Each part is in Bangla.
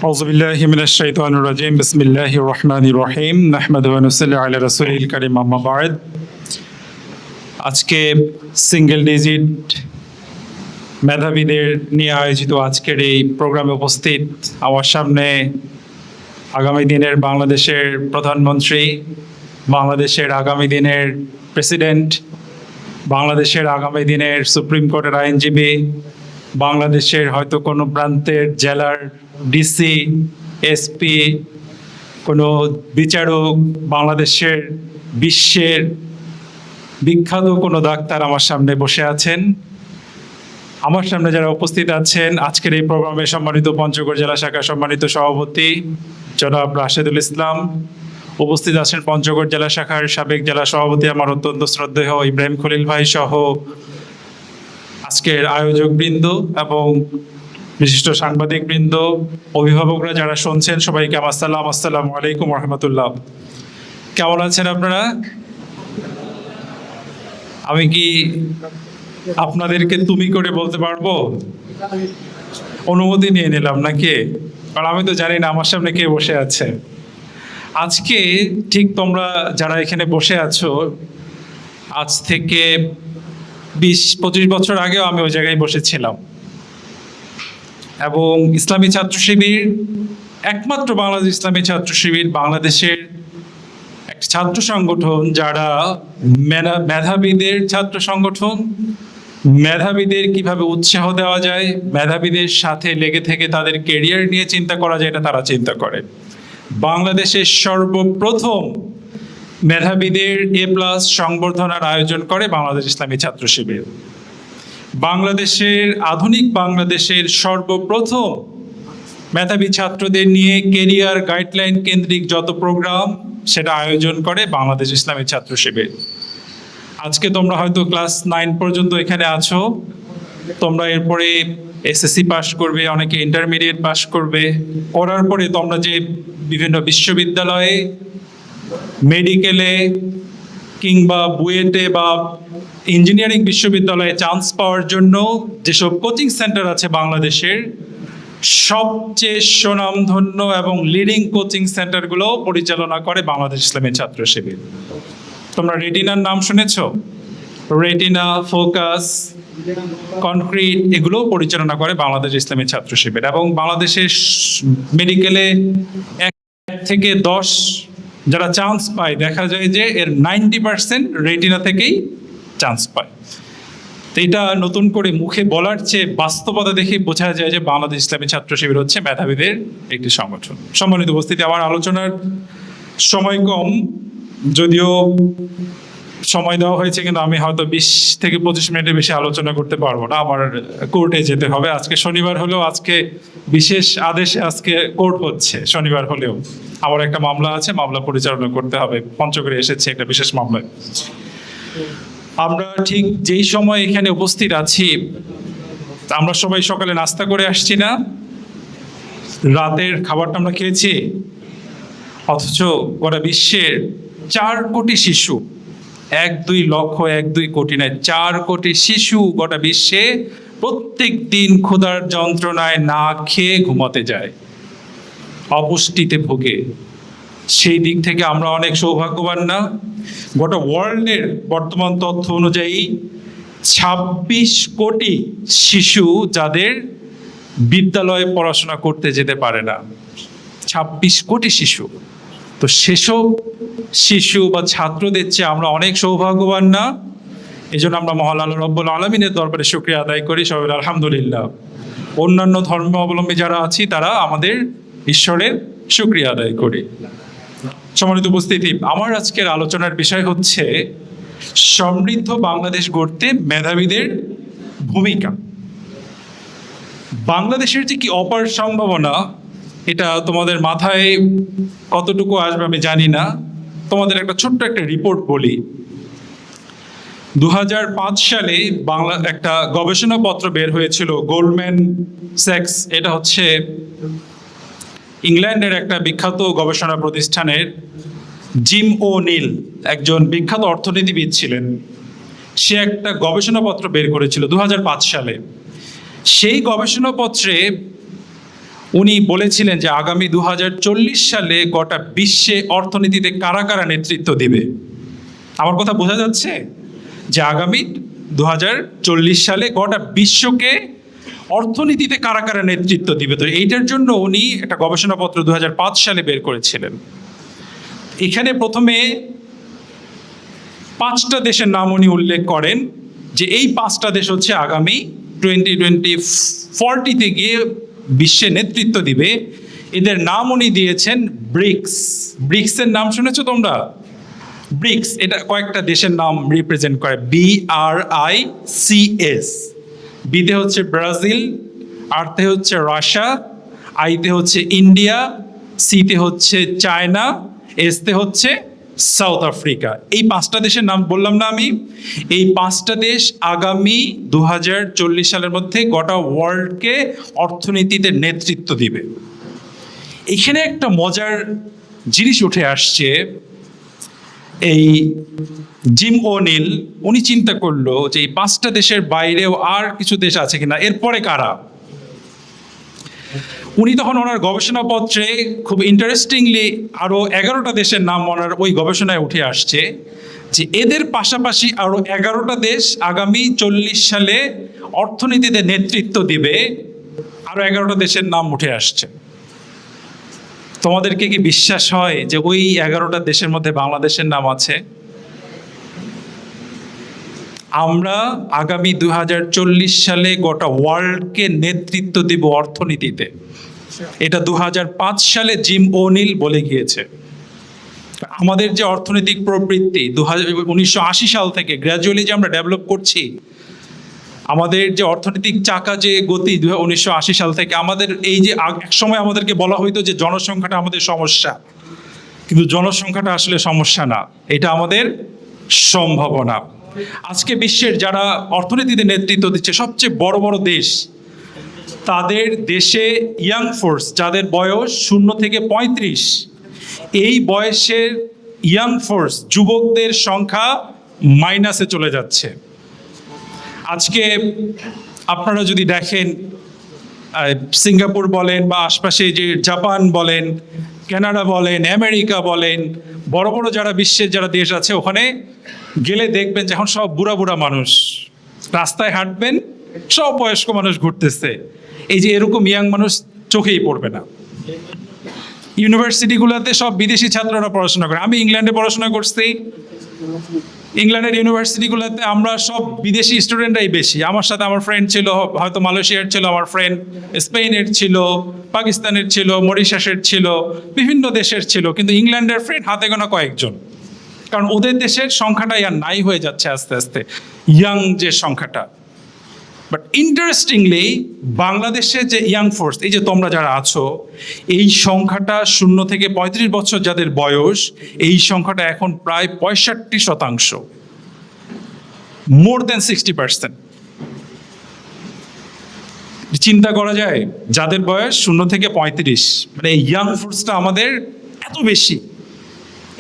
أعوذ بالله من الشيطان الرجيم بسم الله الرحمن الرحيم نحمده ونصلي على رسوله الكريم أما بعد আজকে সিঙ্গেল ডিজিট মেধাবীদের নিয়ে আয়োজিত আজকের এই প্রোগ্রামে উপস্থিত আমার সামনে আগামী দিনের বাংলাদেশের প্রধানমন্ত্রী, বাংলাদেশের আগামী দিনের প্রেসিডেন্ট, বাংলাদেশের আগামী দিনের সুপ্রিম কোর্টের আইনজীবী, বাংলাদেশের হয়তো কোনো প্রান্তের জেলার ডিসি, এসপি, কোনো বিচারক, বাংলাদেশের বিশ্বের বিখ্যাত কোনো ডাক্তার আমার সামনে বসে আছেন। আমার সামনে যারা উপস্থিত আছেন আজকের এই প্রোগ্রামে সম্মানিত পঞ্চগড় জেলা শাখার সম্মানিত সভাপতি জনাব রাশেদুল ইসলাম, উপস্থিত আছেন পঞ্চগড় জেলা শাখার সাবেক জেলা সভাপতি আমার অত্যন্ত শ্রদ্ধেয় ইব্রাহিম খলিল ভাই সহ আজকের আয়োজকবৃন্দ এবং বিশিষ্ট সাংবাদিকবৃন্দ, অভিভাবকরা যারা শুনছেন সবাইকে আমার সালাম, আসসালামু আলাইকুম রহমতুল্লাহ। কেমন আছেন আপনারা? আমি কি আপনাদেরকে তুমি করে বলতে পারবো? অনুমতি নিয়ে নিলাম নাকি? কারণ আমি তো জানি না আমার সামনে কে বসে আছে। আজকে ঠিক তোমরা যারা এখানে বসে আছো, আজ থেকে 20-25 বছর আগেও আমি ওই জায়গায় বসেছিলাম এবং ইসলামী ছাত্র শিবির, একমাত্র বাংলাদেশ ইসলামী ছাত্র শিবির বাংলাদেশের একটা ছাত্র সংগঠন যারা মেধাবীদের ছাত্র সংগঠন, মেধাবীদের কিভাবে উৎসাহ দেওয়া যায়, মেধাবীদের সাথে লেগে থেকে তাদের কেরিয়ার নিয়ে চিন্তা করা যায়, এটা তারা চিন্তা করে। বাংলাদেশের সর্বপ্রথম মেধাবীদের A+ সংবর্ধনার আয়োজন করে বাংলাদেশ ইসলামী ছাত্র শিবির। বাংলাদেশের আধুনিক বাংলাদেশের সর্বপ্রথম মেধাবী ছাত্রদের নিয়ে কেরিয়ার গাইডলাইন কেন্দ্রিক যত প্রোগ্রাম সেটা আয়োজন করে বাংলাদেশ ইসলামী ছাত্র শিবির। আজকে তোমরা হয়তো ক্লাস 9 পর্যন্ত এখানে আছো, তোমরা এরপরে SSC পাস করবে, অনেকে ইন্টারমিডিয়েট পাস করবে, করার পরে তোমরা যে বিভিন্ন বিশ্ববিদ্যালয়ে, মেডিকেলে কিংবা বুয়েটে বা ইঞ্জিনিয়ারিং বিশ্ববিদ্যালয়ে চান্স পাওয়ার জন্য যেসব কোচিং সেন্টার আছে বাংলাদেশের সবচেয়ে সুনামধন্য এবং লিডিং কোচিং সেন্টারগুলো পরিচালনা করে বাংলাদেশ ইসলামী ছাত্র শিবির। তোমরা রেটিনার নাম শুনেছো? রেটিনা, ফোকাস, কনক্রিট, এগুলো পরিচালনা করে বাংলাদেশ ইসলামী ছাত্র শিবির। এবং বাংলাদেশের মেডিকেলে 1 থেকে 10 যারা চান্স পায় দেখা যায় যে এর 90% রেটিনা থেকেই চান্স পায়। তো এটা নতুন করে মুখে বলার চেয়ে বাস্তবতা দেখে বোঝা যায় যে বাংলাদেশ ইসলামী ছাত্র শিবির হচ্ছে মেধাবীদের একটি সংগঠন। সম্মানিত উপস্থিতি, আমার আলোচনার সময় কম, যদিও সময় দেওয়া হয়েছে, কিন্তু আমি হয়তো 20 থেকে 25 মিনিটের বেশি আলোচনা করতে পারবো না। আমার কোর্টে যেতে হবে। আজকে শনিবার হলেও আজকে বিশেষ আদেশে আজকে কোর্ট হচ্ছে। শনিবার হলেও আমার একটা মামলা আছে, মামলা পরিচালনা করতে হবে। পঞ্চগড়ে এসেছে একটা বিশেষ মামলায়। আমরা ঠিক যেই সময় এখানে উপস্থিত আছি, আমরা সবাই সকালে নাস্তা করে আসছি না, রাতের খাবারটা আমরা খেয়েছি, অথচ গোটা বিশ্বের 4 কোটি শিশু, 1-2 লক্ষ 1-2 কোটি নয়, 4 কোটি শিশু গোটা বিশ্বে প্রত্যেক দিন ক্ষুধার যন্ত্রণায় না খেয়ে ঘুমাতে যায়, অপুষ্টিতে ভোগে। সেই দিক থেকে আমরা অনেক সৌভাগ্যবান না? গোটা ওয়ার্ল্ডের বর্তমান তথ্য অনুযায়ী 26 কোটি শিশু যাদের বিদ্যালয়ে পড়াশোনা করতে যেতে পারে না, 26 কোটি শিশু। তো সেসব শিশু বা ছাত্রদের চেয়ে আমরা অনেক সৌভাগ্যবান না? এই জন্য আমরা মহান আল্লাহ রব্বুল আলামিনের দরবারে শুকরিয়া আদায় করি সবাই আলহামদুলিল্লাহ। অন্যান্য ধর্মাবলম্বী যারা আছি তারা আমাদের ঈশ্বরের শুকরিয়া আদায় করি। সম্মানিত উপস্থিতি, আমার আজকের আলোচনার বিষয় হচ্ছে সমৃদ্ধ বাংলাদেশ গড়তে মেধাবীদের ভূমিকা। বাংলাদেশের যে কি অপার সম্ভাবনা, এটা তোমাদের মাথায় কতটুকু আসবে আমি জানি না। তোমাদের একটা ছোট্ট একটা রিপোর্ট বলি। 2005 সালে বাংলা একটা গবেষণাপত্র বের হয়েছিল, গোল্ডম্যান স্যাক্স, এটা হচ্ছে ইংল্যান্ডের একটা বিখ্যাত গবেষণা প্রতিষ্ঠানের জিম ও নিল, একজন বিখ্যাত অর্থনীতিবিদ ছিলেন। সে একটা গবেষণাপত্র বের করেছিল 2005 সালে। সেই গবেষণাপত্রে উনি বলেছিলেন যে আগামী 2040 সালে গোটা বিশ্বে অর্থনীতিতে কারা কারা নেতৃত্ব দিবে। আমার কথা বোঝা যাচ্ছে যে আগামী 2040 সালে গোটা বিশ্বকে অর্থনীতিতে কারা কারা নেতৃত্ব দিবে। তো এইটার জন্য উনি একটা গবেষণাপত্র 2005 সালে বের করেছিলেন। এখানে প্রথমে 5টা দেশের নাম উনি উল্লেখ করেন যে এই 5টা দেশ হচ্ছে আগামী 2040-তে গিয়ে বিশ্বে নেতৃত্ব দিবে। এদের নাম উনি দিয়েছেন ব্রিক্স। ব্রিক্সের নাম শুনেছো তোমরা? ব্রিক্স এটা কয়েকটা দেশের নাম রিপ্রেজেন্ট করে, BRICS। বিতে হচ্ছে ব্রাজিল, আরতে হচ্ছে রাশিয়া, আইতে হচ্ছে ইন্ডিয়া, সিতে হচ্ছে চায়না, এসতে হচ্ছে সাউথ আফ্রিকা। এই 5টা দেশের নাম বললাম না আমি? এই 5টা দেশ আগামী 2040 সালের মধ্যে গোটা ওয়ার্ল্ডকে অর্থনীতিতে নেতৃত্ব দিবে। এখানে একটা মজার জিনিস উঠে আসছে। এই জিম ওনিল উনি চিন্তা করলো যে এই 5টা দেশের বাইরেও আর কিছু দেশ আছে কিনা, এরপরে কারা। উনি তখন ওনার গবেষণাপত্রে খুব ইন্টারেস্টিংলি আরও 11টা দেশের নাম ওনার ওই গবেষণায় উঠে আসছে যে এদের পাশাপাশি আরও 11টা দেশ আগামী 40 সালে অর্থনীতিতে নেতৃত্ব দিবে। আরও 11টা দেশের নাম উঠে আসছে। তোমাদেরকে কি বিশ্বাস হয় যে ওই 11টা দেশের মধ্যে বাংলাদেশের নাম আছে? আমরা আগামী 2040 সালে গোটা ওয়ার্ল্ডকে নেতৃত্ব দিব অর্থনীতিতে। এটা 2005 সালে জিম ওনিল বলে গিয়েছে। আমাদের যে অর্থনৈতিক প্রবৃত্তি 1980 সাল থেকে গ্র্যাজুয়ালি যে আমরা ডেভেলপ করছি, আমাদের যে অর্থনৈতিক চাকা যে গতি 1980 সাল থেকে, আমাদের এই যে এক সময় আমাদেরকে বলা হইতো যে জনসংখ্যাটা আমাদের সমস্যা, কিন্তু জনসংখ্যাটা আসলে সমস্যা না, এটা আমাদের সম্ভাবনা। আজকে বিশ্বের যারা অর্থনীতিতে নেতৃত্ব দিচ্ছে সবচেয়ে বড় বড় দেশ, তাদের দেশে ইয়াং ফোর্স যাদের বয়স 0 থেকে 35, এই বয়সের ইয়াং ফোর্স যুবকদের সংখ্যা মাইনাসে চলে যাচ্ছে। আজকে আপনারা যদি দেখেন সিঙ্গাপুর বলেন বা আশপাশে যে জাপান বলেন, কানাডা বলেন, আমেরিকা বলেন, বড় বড় যারা বিশ্বের যারা দেশ আছে ওখানে গেলে দেখবেন যে এখন সব বুড়া বুড়া মানুষ, রাস্তায় হাঁটবেন সব বয়স্ক মানুষ ঘুরতেছে। এই যে এরকম ইয়াং মানুষ চোখেই পড়বে না। ইউনিভার্সিটিগুলোতে সব বিদেশি ছাত্ররা পড়াশোনা করে। আমি ইংল্যান্ডে পড়াশোনা করছি, ইংল্যান্ডের ইউনিভার্সিটিগুলোতে আমরা সব বিদেশি স্টুডেন্টরাই বেশি। আমার সাথে আমার ফ্রেন্ড ছিল, হয়তো মালয়েশিয়ার ছিল আমার ফ্রেন্ড, স্পেনের ছিল, পাকিস্তানের ছিল, মরিশাসের ছিল, বিভিন্ন দেশের ছিল, কিন্তু ইংল্যান্ডের ফ্রেন্ড হাতে গোনা কয়েকজন। কারণ ওদের দেশের সংখ্যাটাই আর নাই হয়ে যাচ্ছে আস্তে আস্তে, ইয়াং যে সংখ্যাটা। বাট ইন্টারেস্টিংলি বাংলাদেশে যে ইয়াং ফোর্স, এই যে তোমরা যারা আছো, এই সংখ্যাটা 0 থেকে 35 বছর যাদের বয়স, এই সংখ্যাটা এখন প্রায় 65%, মোর দ্যান 60%। চিন্তা করা যায় যাদের বয়স 0 থেকে 35, মানে এই ইয়াং ফোর্সটা আমাদের এত বেশি।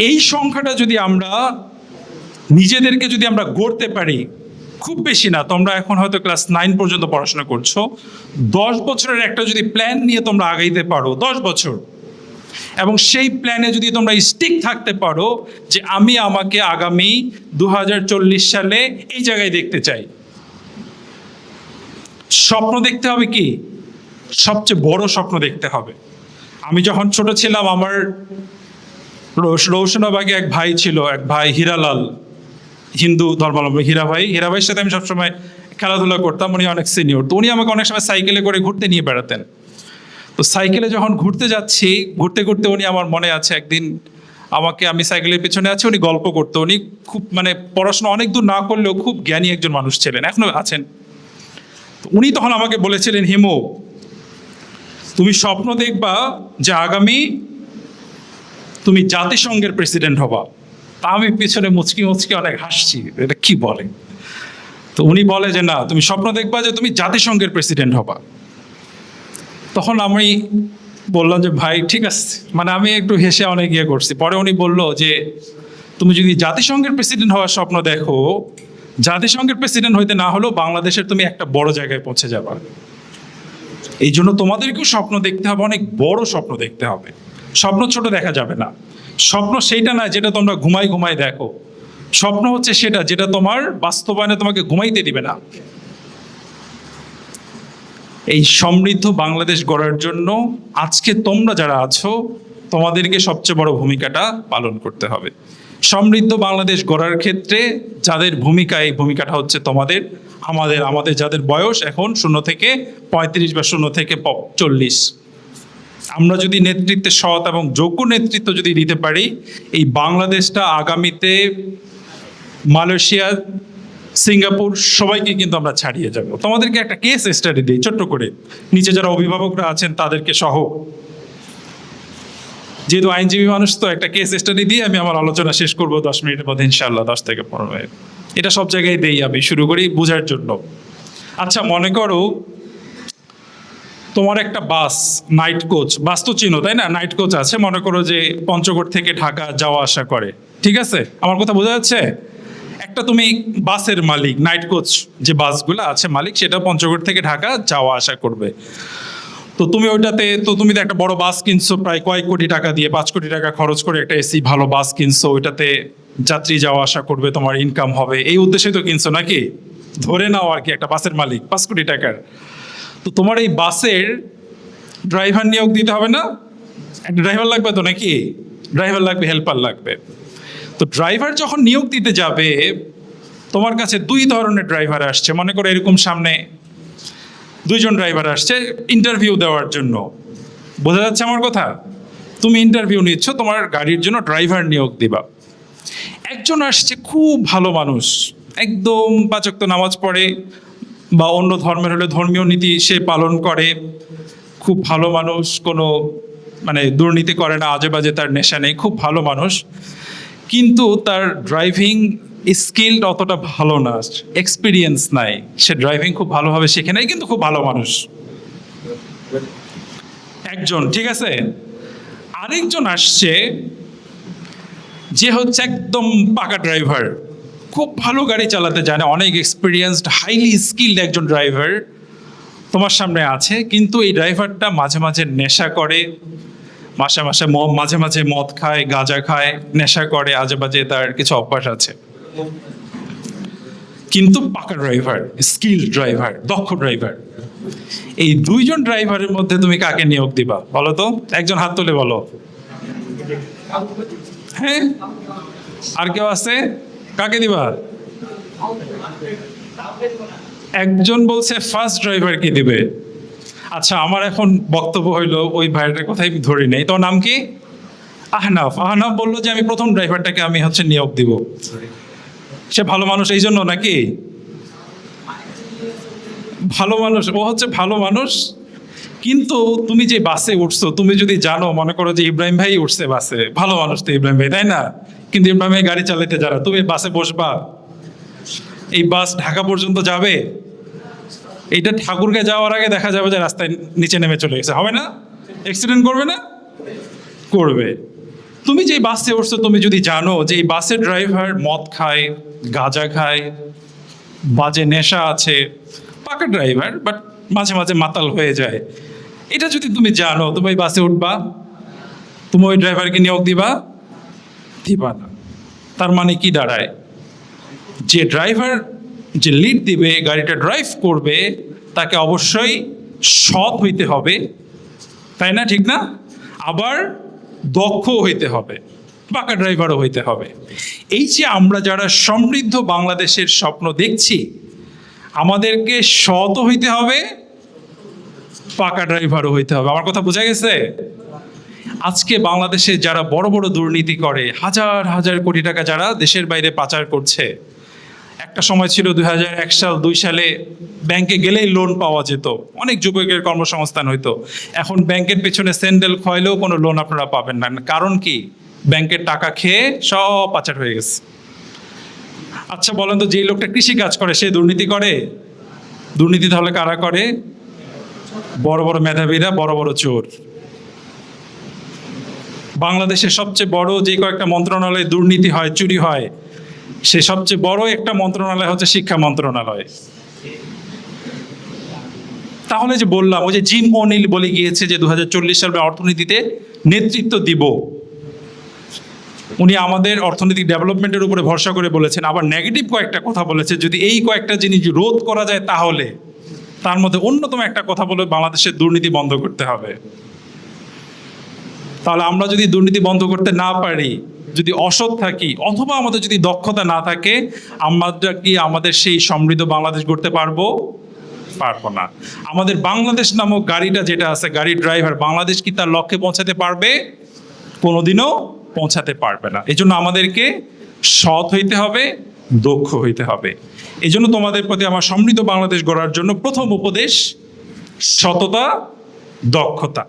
এই সংখ্যাটা যদি আমরা নিজেদেরকে যদি আমরা গড়তে পারি, খুব বেশি না, তোমরা এখন হয়তো ক্লাস 9 পর্যন্ত পড়াশোনা করছো, 10 বছরের একটা যদি প্ল্যান নিয়ে তোমরা আগাইতে পারো, 10 বছর, এবং সেই প্ল্যানে যদি তোমরা স্টিক থাকতে পারো যে আমি আমাকে আগামী 2040 সালে এই জায়গায় দেখতে চাই। স্বপ্ন দেখতে হবে কি? সবচেয়ে বড় স্বপ্ন দেখতে হবে। আমি যখন ছোট ছিলাম, আমার রৌশনাবাগে এক ভাই ছিল, এক ভাই হীরালাল, হিন্দু ধর্মাবলম্বী হীরা ভাইয়ের সাথে আমি সবসময় খেলাধুলা করতাম। উনি অনেক সিনিয়র, তো উনি আমাকে অনেক সময় সাইকেলে করে ঘুরতে নিয়ে বেড়াতেন। তো সাইকেলে যখন ঘুরতে যাচ্ছি, ঘুরতে ঘুরতে উনি, আমার মনে আছে একদিন আমাকে, আমি সাইকেলের পেছনে আছি, উনি গল্প করতো। উনি খুব মানে পড়াশোনা অনেক দূর না করলেও খুব জ্ঞানী একজন মানুষ ছিলেন, এখনো আছেন। উনি তখন আমাকে বলেছিলেন, হিমু, তুমি স্বপ্ন দেখবা যে আগামী তুমি জাতিসংঘের প্রেসিডেন্ট হবা। তা আমি পিছনে মুচকি মুচকি অনেক হাসছি, এটা কি বলে। তো উনি বলে যে না, তুমি স্বপ্ন দেখবা যে তুমি জাতিসংঘের প্রেসিডেন্ট হবা। তখন আমি বললাম যে ভাই ঠিক আছে, মানে আমি একটু হেসে অনেক ইয়ে করছি। পরে উনি বলল যে তুমি যদি জাতিসংঘের প্রেসিডেন্ট হওয়ার স্বপ্ন দেখো, জাতিসংঘের প্রেসিডেন্ট হইতে না হলেও বাংলাদেশের তুমি একটা বড় জায়গায় পৌঁছে যাবা। এই জন্য তোমাদেরকেও স্বপ্ন দেখতে হবে, অনেক বড় স্বপ্ন দেখতে হবে। স্বপ্ন ছোট দেখা যাবে না। স্বপ্ন সেইটা না যেটা তোমরা ঘুমাই ঘুমাই দেখো, স্বপ্ন হচ্ছে সেটা যেটা তোমার বাস্তবায়নে তোমাকে ঘুমাইতে দিবে না। এই সমৃদ্ধ বাংলাদেশ গড়ার জন্য আজকে তোমরা যারা আছো, তোমাদেরকে সবচেয়ে বড় ভূমিকাটা পালন করতে হবে। সমৃদ্ধ বাংলাদেশ গড়ার ক্ষেত্রে যাদের ভূমিকা, এই ভূমিকাটা হচ্ছে তোমাদের, আমাদের যাদের বয়স এখন 0 থেকে 35 বা 0 থেকে 40। আমরা যদি নেতৃত্বে সৎ এবং যোগ্য নেতৃত্ব যদি দিতে পারি, এই বাংলাদেশটা আগামীতে মালয়েশিয়া, সিঙ্গাপুর সবাইকে কিন্তু আমরা ছাড়িয়ে যাব। তোমাদেরকে একটা কেস স্টাডি দিই ছোট্ট করে, নিচে যারা অভিভাবকরা আছেন তাদেরকে সহ, যেহেতু আইনজীবী মানুষ, তো একটা কেস স্টাডি দিয়ে আমি আমার আলোচনা শেষ করব 10 মিনিটের মধ্যে ইনশাআল্লাহ, 10 থেকে 15 মিনিট। এটা সব জায়গায় দেই, আমি শুরু করি বোঝার জন্য। আচ্ছা, মনে করো তোমার একটা বাস, নাইট কোচ, বাস তো চিনো তাই না, নাইট কোচ আছে, মনে করো যে পঞ্চগড় থেকে ঢাকা যাওয়া আসা করে, ঠিক আছে? আমার কথা বোঝা যাচ্ছে? একটা তুমি বাসের মালিক, নাইট কোচ যে বাসগুলো আছে মালিক, সেটা পঞ্চগড় থেকে ঢাকা যাওয়া আসা করবে। তো তুমি ওইটাতে, তো তুমি তো একটা বড় বাস কিনছো প্রায় কয়েক কোটি টাকা দিয়ে, 5 কোটি টাকা খরচ করে একটা এসি ভালো বাস কিনছো, ওইটাতে যাত্রী যাওয়া আসা করবে, তোমার ইনকাম হবে, এই উদ্দেশ্যে তো কিনছো নাকি? ধরে নাও আর কি, একটা বাসের মালিক 5 কোটি টাকার। তো তোমার এই বাসের ড্রাইভার নিয়োগ দিতে হবে না? একটা ড্রাইভার লাগবে তো নাকি? ড্রাইভার লাগবে, হেল্পার লাগবে। তো ড্রাইভার যখন নিয়োগ দিতে যাবে, তোমার কাছে 2 ধরনের ড্রাইভার আসছে। মনে করো এরকম সামনে 2 জন ড্রাইভার আসছে ইন্টারভিউ দেওয়ার জন্য। বোঝা যাচ্ছে আমার কথা? তুমি ইন্টারভিউ নিচ্ছ, তোমার গাড়ির জন্য ড্রাইভার নিয়োগ দিবা। একজন আসছে খুব ভালো মানুষ, একদম 5 ওয়াক্ত নামাজ পড়ে, বা অন্য ধর্মের হলে ধর্মীয় নীতি সে পালন করে, খুব ভালো মানুষ, কোনো মানে দুর্নীতি করে না, আজে বাজে তার নেশা নেই, খুব ভালো মানুষ। কিন্তু তার ড্রাইভিং স্কিল অতটা ভালো না, এক্সপিরিয়েন্স নাই, সে ড্রাইভিং খুব ভালোভাবে শেখে নাই, কিন্তু খুব ভালো মানুষ একজন, ঠিক আছে? আরেকজন আসছে যে হচ্ছে একদম পাকা ড্রাইভার, খুব ভালো গাড়ি চালাতে জানে, অনেক এক্সপিরিয়েন্সড, হাইলি স্কিল্ড একজন ড্রাইভার তোমার সামনে আছে। কিন্তু এই ড্রাইভারটা মাঝে মাঝে নেশা করে, মাঝে মাঝে মদ খায়, গাঁজা খায়, নেশা করে, আজে বাজে তার কিছু অভ্যাস আছে। কিন্তু পাকা ড্রাইভার, স্কিল ড্রাইভার, দক্ষ ড্রাইভার। এই 2 জন ড্রাইভারের মধ্যে তুমি কাকে নিয়োগ দিবা বলো তো? একজন হাত তুলে বলো। হ্যাঁ, আর কেউ আছে? কাকে দিবা? একজন বলছে ফার্স্ট ড্রাইভার কি দিবে। আচ্ছা, আমার এখন বক্তব্য হইলো ওই ভাইটার কথাই ধরে নেই। তোর নাম কি? আহনাফ। আহনাফ বললো যে আমি প্রথম ড্রাইভারটাকে আমি হচ্ছে নিয়োগ দিব। সে ভালো মানুষ এই জন্য নাকি? ভালো মানুষ, ও হচ্ছে ভালো মানুষ। কিন্তু তুমি যে বাসে উঠছো, তুমি যদি জানো, মনে করো যে ইব্রাহিম ভাই উঠছে বাসে, ভালো মানুষ তো ইব্রাহিম ভাই, তাই না? কিন্তু ইব্রাহিম ভাই গাড়ি চালাতে যারা, তুমি বাসে বসবা, এই বাস ঢাকা পর্যন্ত যাবে, এইটা ঠাকুরকে যাওয়ার আগে দেখা যাবে যে রাস্তায় নিচে নেমে চলে গেছে, হবে না? অ্যাক্সিডেন্ট করবে না? করবে। তুমি যে বাসে উঠছো, তুমি যদি জানো যে এই বাসের ড্রাইভার মদ খায়, গাঁজা খায়, বাজে নেশা আছে, পাকা ড্রাইভার বাট মাঝে মাঝে মাতাল হয়ে যায়, এটা যদি তুমি জানো, তুমি ওই বাসে উঠবা? তুমি ওই ড্রাইভারকে নিয়োগ দিবা? দিবা না। তার মানে কি দাঁড়ায়? যে ড্রাইভার, যে লিড দিবে, গাড়িটা ড্রাইভ করবে, তাকে অবশ্যই সৎ হইতে হবে, তাই না? ঠিক না? আবার দক্ষ হইতে হবে, পাকা ড্রাইভারও হইতে হবে। এই যে আমরা যারা সমৃদ্ধ বাংলাদেশের স্বপ্ন দেখছি, আমাদেরকে সৎ হইতে হবে, পাকা ড্রাইভারও হইতে হবে। আমার কথা বোঝা গেছে? আজকে বাংলাদেশে যারা বড় বড় দুর্নীতি করে, হাজার হাজার কোটি টাকা যারা দেশের বাইরে পাচার করছে, একটা সময় ছিল 2001 সাল 2 সালে ব্যাংকে গেলেই লোন পাওয়া যেত, অনেক যুবকের কর্মসংস্থান হইতো। এখন ব্যাংকের পেছনে স্যান্ডেল খোয়াইলেও কোনো লোন আপনারা পাবেন না। কারণ কি? ব্যাংকের টাকা খেয়ে সব পাচার হয়ে গেছে। আচ্ছা বলেন তো, যে লোকটা কৃষি কাজ করে সে দুর্নীতি করে? দুর্নীতি তাহলে কারা করে? বড় বড় মেধাবীরা, বড় বড় চোর। বাংলাদেশের সবচেয়ে বড় যে কয়েকটা মন্ত্রণালয়ে দুর্নীতি হয়, চুরি হয়, সে সবচেয়ে বড় একটা মন্ত্রণালয় হচ্ছে শিক্ষা মন্ত্রণালয়। তাহলে যে বললাম, ওই যে জিম ওনিল বলে গিয়েছে যে 2040 সালে অর্থনীতিতে নেতৃত্ব দিব, উনি আমাদের অর্থনৈতিক ডেভেলপমেন্টের উপরে ভরসা করে বলেছেন। আবার নেগেটিভ কয়েকটা কথা বলেছে, যদি এই কয়েকটা জিনিস রোধ করা যায় তাহলে, তার মধ্যে অন্যতম একটা কথা বলে বাংলাদেশের দুর্নীতি বন্ধ করতে হবে। তাহলে আমরা যদি দুর্নীতি বন্ধ করতে না পারি, যদি অসৎ থাকি, অথবা আমাদের যদি দক্ষতা না থাকে, আমরা কি আমাদের সেই সমৃদ্ধ বাংলাদেশ গড়তে পারবো? পারবো না। আমাদের বাংলাদেশ নামক গাড়িটা যেটা আছে, গাড়ির ড্রাইভার, বাংলাদেশ কি তার লক্ষ্যে পৌঁছাতে পারবে? কোনোদিনও পৌঁছাতে পারবে না। এই জন্য আমাদেরকে সৎ হইতে হবে, দক্ষ হইতে হবে। এই জন্য তোমাদের প্রতি আমার সমৃদ্ধ বাংলাদেশ গড়ার জন্য প্রথম উপদেশ সততা, দক্ষতা,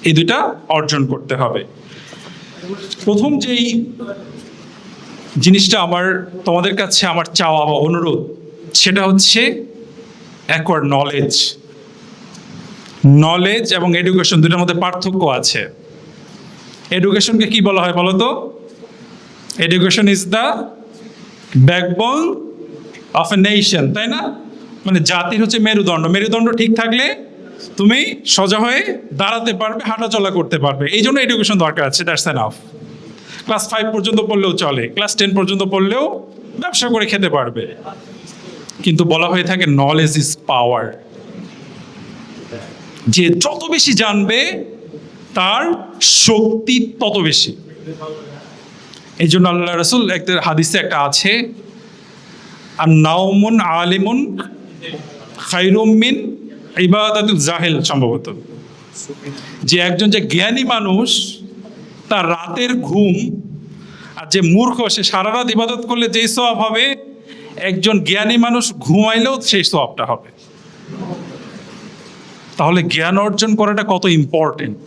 এই দুইটা অর্জন করতে হবে। প্রথম যেই জিনিসটা আমার তোমাদের কাছে আমার চাওয়া বা অনুরোধ, সেটা হচ্ছে অ্যাকোয়ার্ড নলেজ। নলেজ এবং এডুকেশন দুটার মধ্যে পার্থক্য আছে। এডুকেশনকে কি বলা হয় বলো তো? Education is the backbone of a nation, তাই না? মানে জাতির হচ্ছে মেরুদণ্ড। মেরুদণ্ড ঠিক থাকলে তুমি সোজা হয়ে দাঁড়াতে পারবে, হাঁটাচলা করতে পারবে। এই জন্য এডুকেশন দরকার আছে, দ্যাটস এনাফ। ক্লাস 5 পর্যন্ত পড়লেও চলে, ক্লাস 10 পর্যন্ত পড়লেও ব্যবসা করে খেতে পারবে। কিন্তু বলা হয়ে থাকে নলেজ ইজ পাওয়ার, যে যত বেশি জানবে তার শক্তি তত বেশি। এই জন্য আল্লাহ রাসূল একটা হাদিসে একটা আছে, আর নাওমুন আলিমুন খায়রুম মিন ইবাদাতুল জাহিল, সম্ভবত, যে একজন যে জ্ঞানী মানুষ তার রাতের ঘুম, আর যে মূর্খ সে সারা রাত ইবাদত করলে যেই সওয়াব হবে, একজন জ্ঞানী মানুষ ঘুমাইলেও সেই সওয়াবটা হবে। তাহলে জ্ঞান অর্জন করাটা কত ইম্পর্টেন্ট।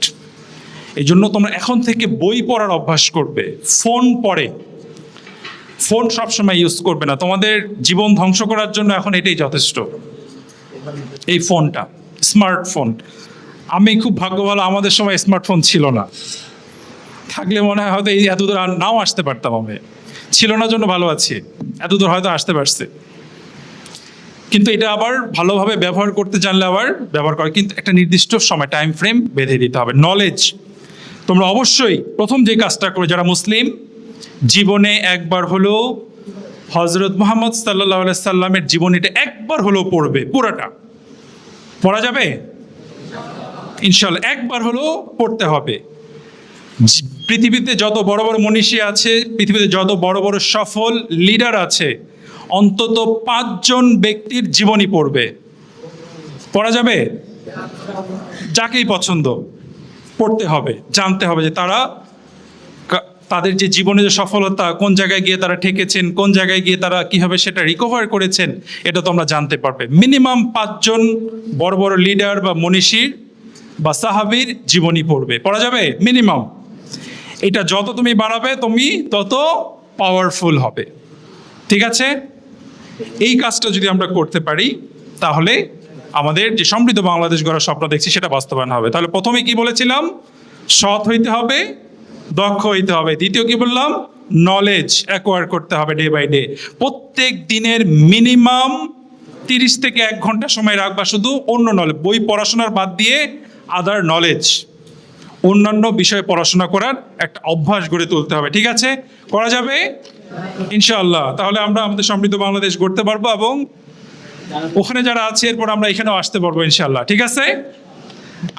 এই জন্য তোমরা এখন থেকে বই পড়ার অভ্যাস করবে। ফোন পড়ে, ফোন সবসময় ইউজ করবে না। তোমাদের জীবন ধ্বংস করার জন্য এখন এটাই যথেষ্ট, এই ফোনটা, স্মার্টফোন। আমি খুব ভাগ্য ভালো, আমাদের সময় স্মার্টফোন ছিল না। থাকলে মনে হয় হয়তো এই এতদূর আর নাও আসতে পারতাম। আমি ছিল না জন্য ভালো আছি, এতদূর হয়তো আসতে পারছে। কিন্তু এটা আবার ভালোভাবে ব্যবহার করতে জানলে আবার ব্যবহার করে, কিন্তু একটা নির্দিষ্ট সময় টাইম ফ্রেম বেঁধে দিতে হবে। নলেজ তোমরা অবশ্যই প্রথম যে কাজটা করো, যারা মুসলিম, জীবনে একবার হলেও হজরত মুহাম্মদ সাল্লাল্লাহু আলাইহি সাল্লামের জীবনীটা একবার হলেও পড়বে। পুরাটা পড়া যাবে ইনশাআল্লাহ, একবার হলেও পড়তে হবে। পৃথিবীতে যত বড় বড় মনীষী আছে, পৃথিবীতে যত বড় বড় সফল লিডার আছে, অন্তত 5 জন ব্যক্তির জীবনী পড়বে। পড়া যাবে? যাকেই পছন্দ পড়তে হবে, জানতে হবে যে তারা তাদের যে জীবনে যে সফলতা, কোন জায়গায় গিয়ে তারা ঠেকেছেন, কোন জায়গায় গিয়ে তারা কিভাবে সেটা রিকভার করেছেন, এটা তোমরা জানতে পারবে। মিনিমাম 5 জন বড় বড় লিডার বা মনীষীর বা সাহাবীর জীবনী পড়বে। পড়া যাবে মিনিমাম। এটা যত তুমি বাড়াবে তুমি তত পাওয়ারফুল হবে। ঠিক আছে? এই কাজটা যদি আমরা করতে পারি, তাহলে আমাদের যে সমৃদ্ধ বাংলাদেশ গড়ার স্বপ্ন দেখছি সেটা বাস্তবায়ন হবে। তাহলে প্রথমে কি বলেছিলাম? সৎ হইতে হবে, দক্ষ হইতে হবে। দ্বিতীয় কি বললাম? নলেজ অ্যাকোয়ার করতে হবে ডে বাই ডে। প্রত্যেক দিনের মিনিমাম 30 থেকে 1 ঘন্টা সময় রাখবা শুধু অন্য নলেজ, বই পড়াশোনার বাদ দিয়ে আদার নলেজ, অন্যান্য বিষয়ে পড়াশোনা করার একটা অভ্যাস গড়ে তুলতে হবে। ঠিক আছে? করা যাবে ইনশাআল্লাহ। তাহলে আমরা আমাদের সমৃদ্ধ বাংলাদেশ গড়তে পারবো, এবং ওখানে যারা আছে এরপর আমরা এখানেও আসতে পারবো ইনশাআল্লাহ। ঠিক আছে?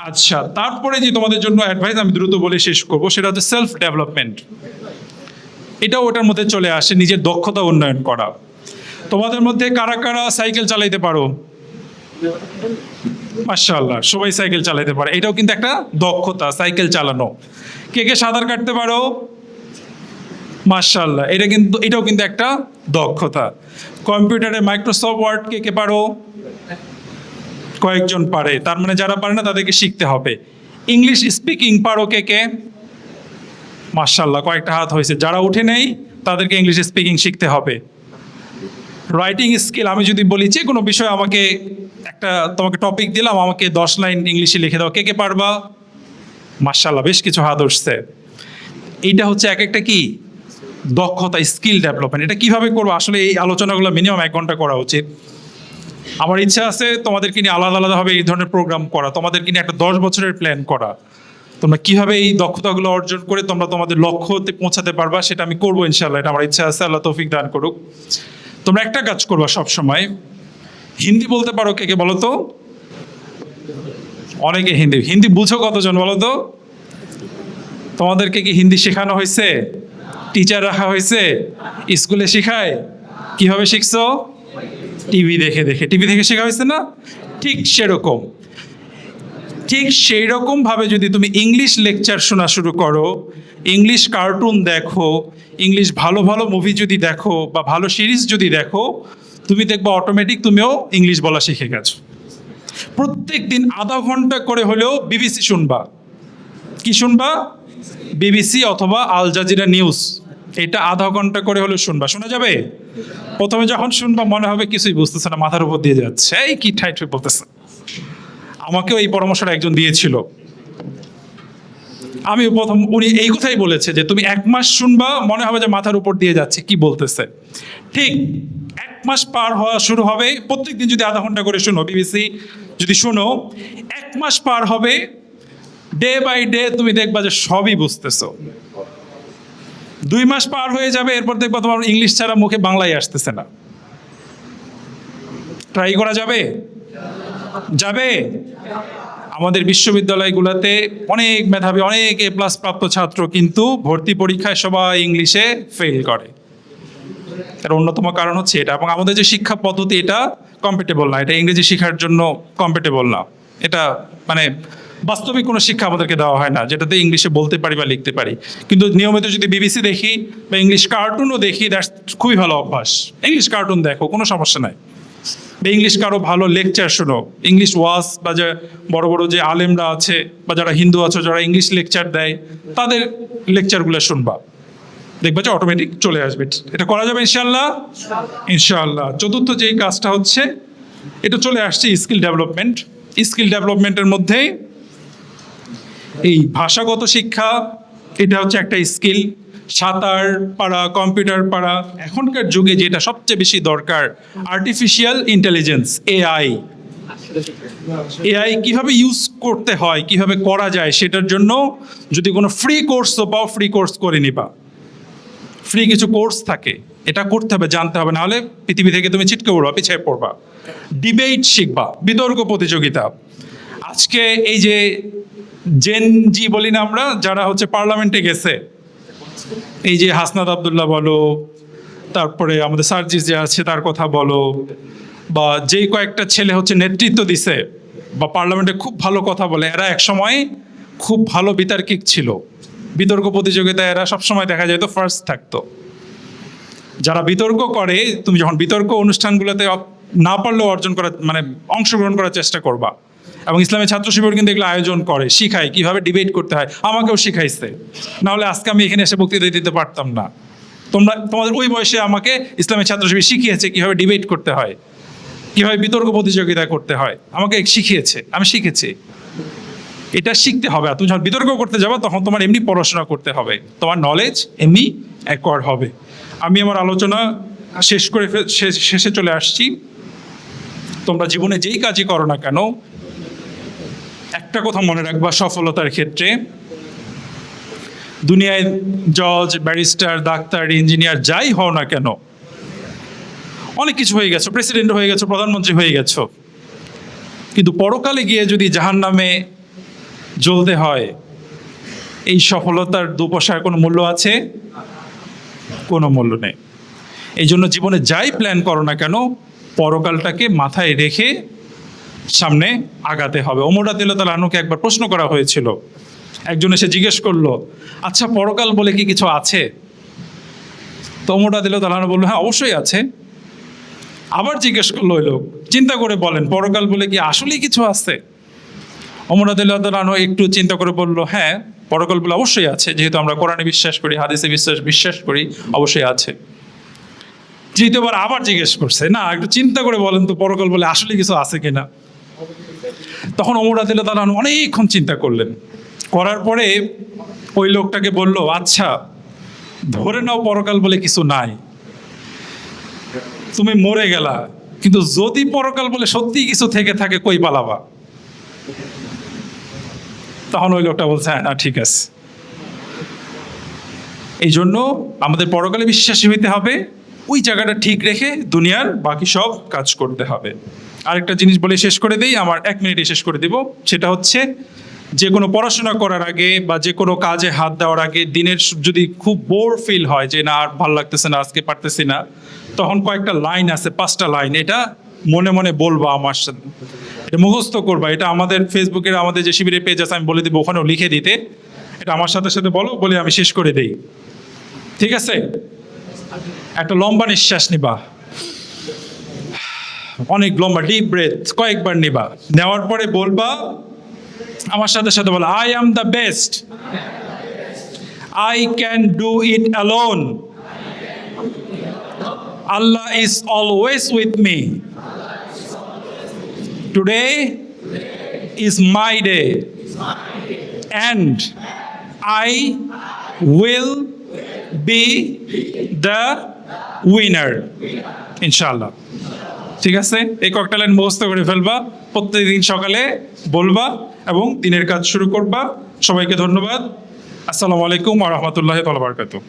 আচ্ছা, তারপরে যে তোমাদের জন্য অ্যাডভাইস আমি দ্রুত বলে শেষ করবো, সেটা হচ্ছে সেলফ ডেভেলপমেন্ট। এটাও ওটার মধ্যে চলে আসে, নিজের দক্ষতা উন্নয়ন করা। তোমাদের মধ্যে কারা কারা সাইকেল চালাইতে পারো? মাশাআল্লাহ, সবাই সাইকেল চালাতে পারে। এটাও কিন্তু একটা দক্ষতা, সাইকেল চালানো। কে কে সাঁতার কাটতে পারো? মাশাআল্লাহ, এটাও কিন্তু একটা দক্ষতা। কম্পিউটারে মাইক্রোসফট ওয়ার্ড কে কে পারো? কয়েকজন পারে, তার মানে যারা পারে না তাদেরকে শিখতে হবে। ইংলিশ স্পিকিং পারো কে কে? মাশাআল্লাহ, কয়েকটা হাত হয়েছে। যারা উঠে নেই তাদেরকে ইংলিশ স্পিকিং শিখতে হবে। রাইটিং স্কিল, আমি যদি বলি যে কোনো বিষয় আমাকে তোমাকে টপিক দিলাম, আমাকে 10 লাইন ইংলিশে লিখে দাও, কে কে পারবা? মাশাআল্লাহ, বেশ কিছু হাত উঠছে। এইটা হচ্ছে এক একটা কি দক্ষতা, স্কিল ডেভেলপমেন্ট। এটা কিভাবে করবো? আসলে এই আলোচনাগুলো মিনিমাম 1 ঘন্টা করা উচিত। আমার ইচ্ছা আছে তোমাদেরকে নিয়ে আলাদা আলাদাভাবে এই ধরনের প্রোগ্রাম করা, তোমাদেরকে নিয়ে একটা 10 বছরের প্ল্যান করা। তোমরা কিভাবে এই দক্ষতাগুলো অর্জন করে তোমরা তোমাদের লক্ষ্যতে পৌঁছাতে পারবা সেটা আমি করবো ইনশাল্লাহ। এটা আমার ইচ্ছা আছে, আল্লাহ তৌফিক দান করুক। তোমরা একটা কাজ করবা সব সময়, হিন্দি বলতে পারো কে কে বলো তো? অনেকে হিন্দি হিন্দি বুঝো কতজন বলো তো? তোমাদেরকে কি হিন্দি শেখানো হয়েছে? টিচার রাখা হয়েছে? স্কুলে শেখায়? কিভাবে শিখছো? টিভি দেখে দেখে। টিভি দেখে শেখা হয়েছে না? ঠিক সেরকম, ঠিক সেই রকম ভাবে যদি তুমি ইংলিশ লেকচার শোনা শুরু করো, ইংলিশ কার্টুন দেখো, ইংলিশ ভালো ভালো মুভি যদি দেখো বা ভালো সিরিজ যদি দেখো, তুমি দেখবা অটোমেটিক তুমিও ইংলিশ বলা শিখে গেছো। প্রত্যেক দিন আধা ঘন্টা করে হলেও বিবিসি শুনবা। কি শুনবা? বিবিসি অথবা আল জাজিরা নিউজ। এটা আধা ঘন্টা করে হলেও শুনবা। শোনা যাবে? প্রথমে যখন শুনবা মনে হবে কিছুই বুঝতেছে না, মাথার উপর দিয়ে যাচ্ছে, এই কি ঠাইট বলতেছে। আমাকেও এই পরামর্শটা একজন দিয়েছিল। আমি প্রথম, উনি এই কথাই বলেছে যে তুমি 1 মাস শুনবা, মনে হবে যে মাথার উপর দিয়ে যাচ্ছে, কি বলতেছে। ঠিক 1 মাস পার হওয়া শুরু হবে, প্রত্যেকদিন যদি আধা ঘন্টা করে শুনো বিবিসি, যদি শুনো 1 মাস পার হবে, ডে বাই ডে তুমি দেখবা যে সবই বুঝতেছো। 2 মাস পার হয়ে যাবে, এরপর দেখবা তোমার ইংলিশ ছাড়া মুখে বাংলায় আসতেছে না। ট্রাই করা যাবে? যাবে? আমাদের বিশ্ববিদ্যালয়গুলোতে অনেক মেধাবী, অনেক A+ প্রাপ্ত ছাত্র কিন্তু ভর্তি পরীক্ষায় সবাই ইংলিশে ফেল করে। এর অন্যতম কারণ হচ্ছে এটা। এবং আমাদের যে শিক্ষা পদ্ধতি এটা কম্পিটেবল না, এটা ইংরেজি শেখার জন্য কম্পিটেবল না। এটা মানে বাস্তবিক কোনো শিক্ষা আমাদেরকে দেওয়া হয় না যেটাতে ইংলিশে বলতে পারি বা লিখতে পারি। কিন্তু নিয়মিত যদি বিবিসি দেখি বা ইংলিশ কার্টুনও দেখি, দ্যাটস খুবই ভালো অভ্যাস। ইংলিশ কার্টুন দেখো, কোনো সমস্যা নাই। বা ইংলিশ কারো ভালো লেকচার শোনো, ইংলিশ ওয়াজ, বা যে বড় বড় যে আলেমরা আছে বা যারা হিন্দু আছে যারা ইংলিশ লেকচার দেয়, তাদের লেকচারগুলো শুনবা, দেখবা যে অটোমেটিক চলে আসবে। এটা করা যাবে ইনশাআল্লাহ। ইনশাআল্লাহ। চতুর্থ যেই কাজটা হচ্ছে, এটা চলে আসছে স্কিল ডেভেলপমেন্ট। স্কিল ডেভেলপমেন্টের মধ্যে এই ভাষাগত শিক্ষা, এটা হচ্ছে একটা স্কিল। সাঁতার পারা, কম্পিউটার পারা, এখনকার যুগে যেটা সবচেয়ে বেশি দরকার, আর্টিফিশিয়াল ইন্টেলিজেন্স, এআই। এআই কিভাবে ইউজ করতে হয়, কিভাবে করা যায়, সেটার জন্য যদি কোনো ফ্রি কোর্সও পাও, ফ্রি কোর্স করে নিবা। ফ্রি কিছু কোর্স থাকে, এটা করতে হবে, জানতে হবে, নাহলে পৃথিবী থেকে তুমি ছিটকে পড়বা, পিছিয়ে পড়বা। ডিবেট শিখবা, বিতর্ক প্রতিযোগিতা। আজকে এই যে জেন জি বলি না আমরা, যারা হচ্ছে পার্লামেন্টে গেছে, এই যে হাসনাত আবদুল্লাহ বলো, তারপরে আমাদের সার্জিস যে আছে তার কথা বলো, বা যেই কয়েকটা ছেলে হচ্ছে নেতৃত্ব দিছে বা পার্লামেন্টে খুব ভালো কথা বলে, এরা একসময় খুব ভালো বিতার্কিক ছিল। বিতর্ক প্রতিযোগিতায় এরা সবসময় দেখা যেত ফার্স্ট থাকতো। যারা বিতর্ক করে, তুমি যখন বিতর্ক অনুষ্ঠানগুলোতে না পারলেও অর্জন করার মানে অংশগ্রহণ করার চেষ্টা করবা। এবং ইসলামের ছাত্র শিবির কিন্তু এগুলো আয়োজন করে, শিখায় কিভাবে ডিবেট করতে হয়। আমাকেও শিখাইছে, নাহলে আজকে আমি এখানে এসে বক্তৃতা দিতে পারতাম না। তোমাদের ওই বয়সে আমাকে ইসলামের ছাত্র শিবির শিখিয়েছে কিভাবে ডিবেট করতে হয়, কিভাবে বিতর্ক প্রতিযোগিতা করতে হয়, আমাকে শিখিয়েছে, আমি শিখেছি। এটা শিখতে হবে। আর তুমি যখন বিতর্ক করতে যাবে তখন তোমার এমনি পড়াশোনা করতে হবে, তোমার নলেজ এমনি অ্যাকোয়ার হবে। আমি আমার আলোচনা শেষে চলে আসছি। তোমরা জীবনে যেই কাজই করো না কেন, একটা কথা মনে রাখবা সফলতার ক্ষেত্রে, দুনিয়ায় জজ, ব্যারিস্টার, ডাক্তার, ইঞ্জিনিয়ার যাই হও না কেন, অনেক কিছু হয়ে গেছো, প্রেসিডেন্ট হয়ে গেছো, প্রধানমন্ত্রী হয়ে গেছো, কিন্তু পরকালে গিয়ে যদি জাহান্নামে জ্বলতে হয়, এই সফলতার 2 পয়সার কোনো মূল্য আছে? কোনো মূল্য নেই। এই জন্য জীবনে যাই প্ল্যান করো না কেন, পরকালটাকে মাথায় রেখে সামনে আগাতে হবে। ওমর রাদিয়াল্লাহু তাআলা আনহুকে একবার প্রশ্ন করা হয়েছিল, একজন এসে জিজ্ঞেস করলো, আচ্ছা পরকাল বলে কি কিছু আছে? তো ওমর রাদিয়াল্লাহু তাআলা আনহু বললো, হ্যাঁ অবশ্যই আছে। আবার জিজ্ঞেস করলো ওই লোক, চিন্তা করে বলেন পরকাল বলে কি আসলেই কিছু আছে? ওমর রাদিয়াল্লাহু তাআলা আনহু একটু চিন্তা করে বলল, হ্যাঁ পরকাল বলে অবশ্যই আছে, যেহেতু আমরা কোরআনে বিশ্বাস করি, হাদিসে বিশ্বাস করি, অবশ্যই আছে। তৃতীয়বার আবার জিজ্ঞেস করছে, না একটু চিন্তা করে বলেন তো পরকাল বলে আসলে কিছু আছে কিনা। তখন ওমর রাদিয়াল্লাহু তাআলা আনহু অনেকক্ষণ চিন্তা করলেন, করার পরে ওই লোকটাকে বলল, আচ্ছা ধরে নাও পরকাল বলে কিছু নাই, তুমি মরে গেলা, কিন্তু যদি পরকাল বলে সত্যি কিছু থেকে থাকে, কই পালাবা? তখন ওই লোকটা বলছে হ্যাঁ না ঠিক আছে। এই জন্য আমাদের পরকালে বিশ্বাসী হইতে হবে, ওই জায়গাটা ঠিক রেখে দুনিয়ার বাকি সব কাজ করতে হবে। আরেকটা জিনিস বলে শেষ করে দিই, আমার 1 মিনিটে শেষ করে দিব। সেটা হচ্ছে যে কোনো পড়াশোনা করার আগে বা যে কোনো কাজে হাত দেওয়ার আগে দিনের যদি খুব বোর ফিল হয় যে না আর ভালো লাগতেছে না, আজকে পারতেছি না, তখন কয়েকটা লাইন আছে, 5টা লাইন, এটা মনে মনে বলবা আমার সাথে, এটা মুখস্থ করবা। এটা আমাদের ফেসবুকের আমাদের যে শিবিরের পেজ আছে আমি বলে দিব, ওখানেও লিখে দিতে। এটা আমার সাথে সাথে বলো, বলে আমি শেষ করে দেই, ঠিক আছে? একটা লম্বা নিঃশ্বাস নিবা, অনেক লম্বা ডিপ ব্রেথ কয়েকবার নিবা। নেওয়ার পরে বলবা, আমার সাথে সাথে বলো, I am the best, I can do it alone, Allah is always with me, today is my day, and I will be the winner ইনশাআল্লাহ। ঠিক আছে? এই কয়েকটা লাইন মুখস্থ করে ফেলবা, প্রত্যেকদিন সকালে বলবা এবং দিনের কাজ শুরু করবা। সবাইকে ধন্যবাদ। আসসালামু আলাইকুম ওয়া রাহমাতুল্লাহি ওয়া বারাকাতুহু।